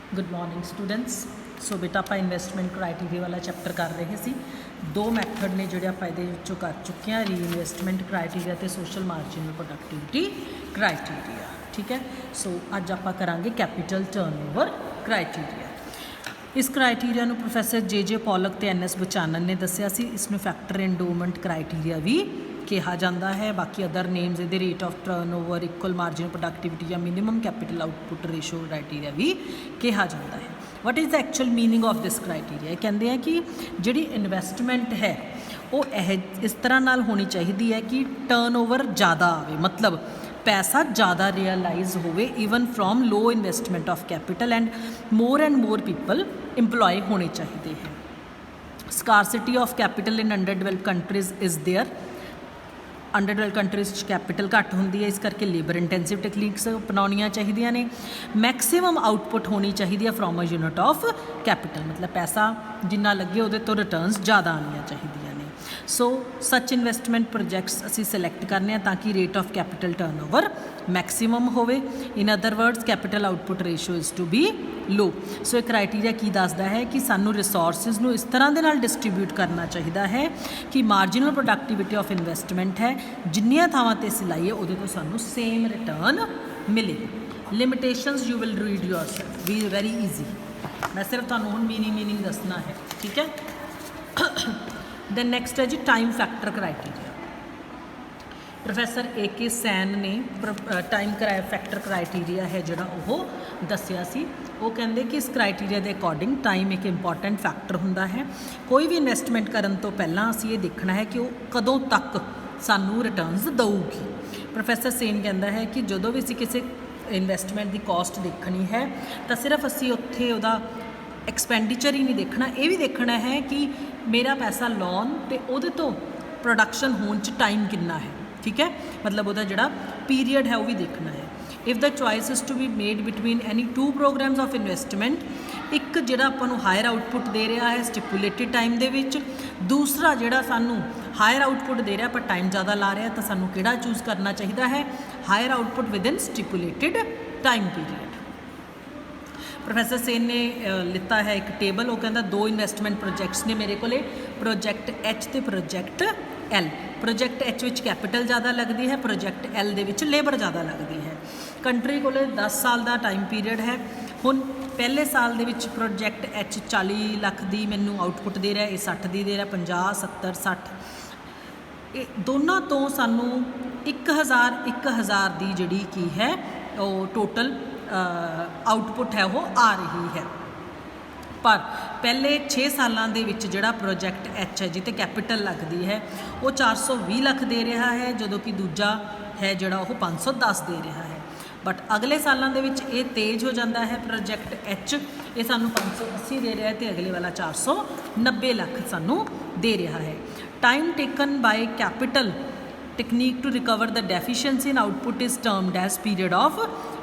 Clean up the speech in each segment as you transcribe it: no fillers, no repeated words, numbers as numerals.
Good morning students. सो बेटा आप investment criteria वाला चैप्टर कर रहे सी। दो मैथड ने जोड़े आप कर चुके हैं, रीइन्वेस्टमेंट क्राइटेरिया तो सोशल मार्जिनल प्रोडक्टिविटी क्राइटेरिया। ठीक है। सो अज आप करांगे कैपिटल टर्नओवर क्राइटेरिया। इस क्राइटेरिया ਨੂੰ प्रोफैसर जे पॉलक ਤੇ NS ਬਚਾਨਨ ने दसिया सी। इसनूं फैक्टर एंडोमेंट क्राइटेरिया भी कहा जाता है। बाकी अदर नेम्स ये rate of turnover, equal margin productivity या minimum capital output ratio criteria भी कहा जाता है। What is the actual meaning of this criteria? कहते हैं कि जी इन्वेस्टमेंट है वो इस तरह नाल होनी चाहिए है कि टर्नओवर ज़्यादा आए, मतलब पैसा ज़्यादा रियलाइज होवे even from low investment of capital and more people employ होने चाहिए हैं। Scarcity of capital in under develop countries is there. Under develop countries capital घट होंगी है, इस करके लेबर इंटेंसिव टेक्नीक्स अपनाउनिया चाहिए ने। मैक्सीमम आउटपुट होनी चाहिए from a unit of capital, मतलब पैसा जिन्ना लगे वो तो रिटर्नस ज़्यादा आनिया चाहिए ने। सो सच इन्वेस्टमेंट प्रोजैक्ट्स असी सिलैक्ट करने ताकि rate of capital turnover maximum होवे। In other words capital output ratio is to be low. So एक क्राइटेरिया की दसदा है कि सानू रिसोर्सिस नू इस तरह के नाल डिस्ट्रीब्यूट करना चाहिए है कि मार्जिनल प्रोडक्टिविटी ऑफ इन्वेस्टमेंट है जिन्नियां थावां ते असीं लाइए उहदे तो सानू सेम रिटर्न मिले। Limitations you will read yourself, be very easy. मैं सिर्फ तुहानू हुण मीनिंग दसना है। ठीक है। दैन नैक्सट है जी time factor criteria. Professor AK Sen ने टाइम फैक्टर क्राइटेरिया है जोड़ा वो दसिया सी। वो कहते कि इस क्राइटेरिया के अकॉर्डिंग टाइम एक इंपॉर्टेंट फैक्टर होंदा है। कोई भी इन्वेस्टमेंट करन तो पहला असी ये देखना है कि वो कदों तक सानू रिटर्नस दऊगी। प्रोफैसर सेन कहता है कि जो भी असी किसी इन्वेस्टमेंट की कॉस्ट देखनी है तो सिर्फ असी उत्थे उहदा एक्सपेंडिचर ही नहीं देखना, ये भी देखना है कि मेरा पैसा लॉन तो वो तो प्रोडक्शन होने च टाइम कितना है। ठीक है, मतलब वह जोड़ा पीरीयड है वो भी देखना है। If the choice is to be made between any two programmes of investment, एक जोड़ा अपन हायर आउटपुट दे रहा है स्टिपुलेटिड टाइम दे विच, दूसरा जोड़ा सानू हायर आउटपुट दे रहा पर टाइम ज़्यादा ला रहा, तो सानू किहड़ा चूज़ करना चाहिए है? Higher output within stipulated time period. Professor Sen ने लिता है एक टेबल। वो कहता दो इन्वेस्टमेंट प्रोजैक्ट्स ने मेरे को, प्रोजैक्ट H तो प्रोजैक्ट L। प्रोजैक्ट H विच कैपिटल ज़्यादा लगती है, प्रोजैक्ट L दे विच लेबर ज़्यादा लगती है। कंट्री को 10 साल का टाइम पीरीयड है। हुण पहले साल दे विच प्रोजैक्ट H 40 लाख की मैनू आउटपुट दे रहा है, ये 60 की दे रहा, 50 70 60, दोनों तो सानू 1000 की जिहड़ी की है वो टोटल आउटपुट है वो आ रही है। पर पहले 6 सालों के जोड़ा प्रोजैक्ट H है जिते कैपिटल लगती है वो 420 लाख दे रहा है, जो कि दूजा है जोड़ा वो 510 दे रहा है। बट अगले सालों के तेज़ हो जाता है। प्रोजैक्ट H ये सानू 580 दे रहा है तो अगले वाला 490 लाख सानू दे रहा है। Time taken by capital technique to recover the deficiency in output is termed as period of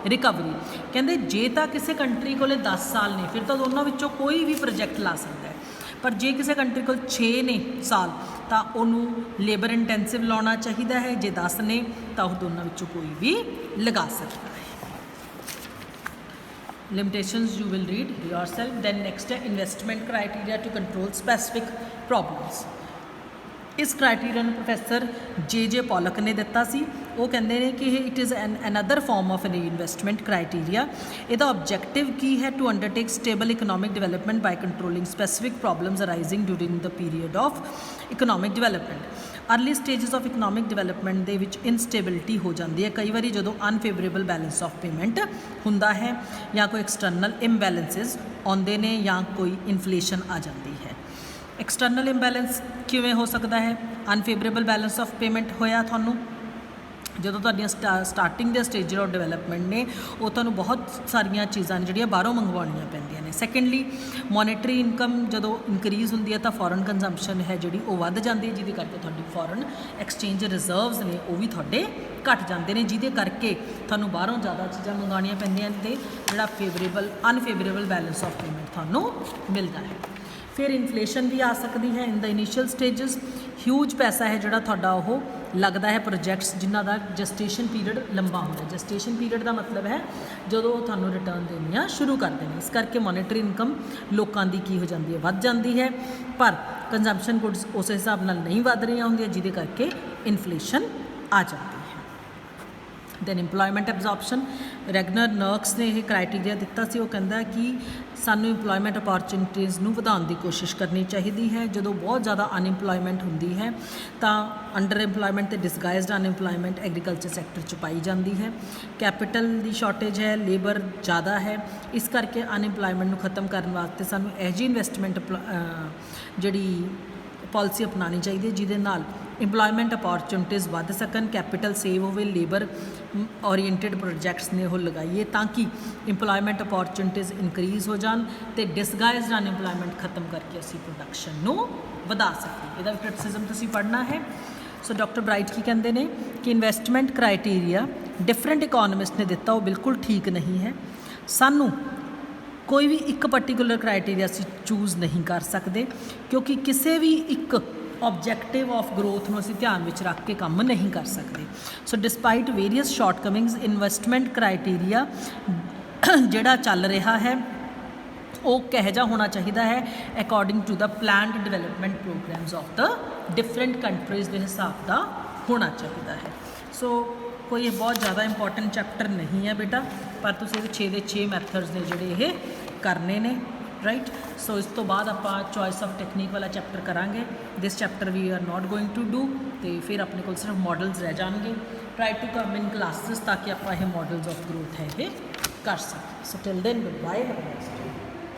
recovery. कहते जे तो किसी कंट्री को 10 साल ने फिर तो दोनों विचों कोई भी प्रोजैक्ट ला सकता है, पर जे किसी कंट्री को 6 ने साल तो उन्होंने लेबर इंटेंसिव लाना चाहिए है, जे 10 ने तो वह दोनों विचों कोई भी लगा सकता है। Limitations you will read yourself. Then next है investment criteria to control specific problems. इस क्राइटेरिया ने प्रोफैसर जे पॉलक ने दिता सी। वो कहते हैं कि it is another form of an investment criteria. इसका ऑब्जेक्टिव की है to undertake stable economic development by controlling specific problems arising during the period of economic development. Early stages of economic development they which instability हो जाती है कई बार जो unfavourable balance of payment होंदा है या कोई एक्सटर्नल इम्बैलेंसिस आउंदे ने या कोई इन्फ्लेशन आ जाती है। एक्सटर्नल इंबैलेंस किवें हो सकता है? अनफेवरेबल बैलेंस ऑफ पेमेंट होया थानू जो स्टार्टिंग के स्टेज ऑफ डिवेलपमेंट ने वो तो बहुत सारिया चीज़ां जिहड़ियां बाहरों मंगवाउणियां पैंदियां ने। सैकेंडली मॉनेटरी इनकम जो इंक्रीज़ होंदी है तो फॉरन कंजम्पशन है जी वो वध जाती है, जिहदे करके तुहाडी फॉरन एक्सचेंज रिजर्वस ने वो भी तुहाडे घट जाते हैं, जिहदे करके तुहानू बाहरों ज़्यादा चीज़ां मंगवाउणियां पैंदियां ते जिहड़ा अनफेवरेबल बैलेंस ऑफ पेमेंट तुहानू मिलता है। फिर इन्फ्लेशन भी आ सकती है in the initial stages. Huge पैसा है जोड़ा थोड़ा वो लगता है प्रोजैक्ट्स जिन्हां दा जस्टेशन पीरियड लंबा होंदा। जस्टेशन पीरियड का मतलब है जो थानू रिटर्न देनियां शुरू करते हैं। इस करके मॉनेटरी इनकम लोगों की की हो जाती है, वध जाती है, पर कंजम्पशन गुड्स उस हिसाब नाल नहीं वध रही होंदियां, जिहदे करके इन्फ्लेशन आ जाती है। Then employment absorption, Ragnar Nurkse ने यह क्राइटेरिया दिता सी, वो कहता है कि सानू इंपलॉयमेंट अपॉर्चुनिटीज़ नू वधाउण की कोशिश करनी चाहिए है। जो बहुत ज़्यादा अनएम्पलॉयमेंट होंदी है तो अंडर एम्पलॉयमेंट तो डिसगाइज्ड अनएम्पलॉयमेंट एग्रीकल्चर सैक्टर च पाई जाती है। कैपिटल की शॉर्टेज है, लेबर ज़्यादा है, इस करके अनएम्पलॉयमेंट नू खत्म करने वास्ते सानू ऐसी इन्वेस्टमेंट जिहड़ी पॉलिसी अपनानी चाहिए जिहदे नाल इंपलॉयमेंट अपॉर्चुनिटीज़ वध सकन, कैपिटल सेव होवे, लेबर ओरीएंटेड प्रोजैक्ट्स ने वो लगाइए ताकि इंपलॉयमेंट अपॉर्चुनिटीज़ इनक्रीज़ हो जान ते डिसगाइज्ड अनएम्पलॉयमेंट खत्म करके असी प्रोडक्शन नू वधा सकें। इहदा क्रिटिसिज्म तुसीं पढ़ना है। सो डॉक्टर ब्राइट की कहते हैं कि इन्वेस्टमेंट क्राइटेरिया डिफरेंट इकोनॉमिस्ट ने दिता, वो बिल्कुल ठीक नहीं है। सानू कोई भी एक पर्टिकुलर क्राइटेरिया असी चूज़ नहीं कर सकते, क्योंकि किसी भी एक ऑबजैक्टिव ऑफ ग्रोथ में असी ध्यान में रख के काम नहीं कर सकते। So despite various shortcomings investment criteria जिहड़ा चल रहा है वो कह जा होना चाहिए है according to the planned development programmes of the different countries के हिसाब का होना चाहिए है। सो कोई बहुत ज़्यादा इंपॉर्टेंट चैप्टर नहीं है बेटा, पर तुसीं 6 ਦੇ 6 मैथड्स ने जिहड़े ये करने ने, राइट। सो इस तो बाद आप चॉइस ऑफ टेक्निक वाला चैप्टर करांगे। This chapter we are not going to do, तो फिर अपने को सिर्फ मॉडल्स रह जाएंगे। Try to come in classes ताकि आप ये मॉडल्स ऑफ ग्रोथ है ये कर सकें। So till then goodbye, have a nice day.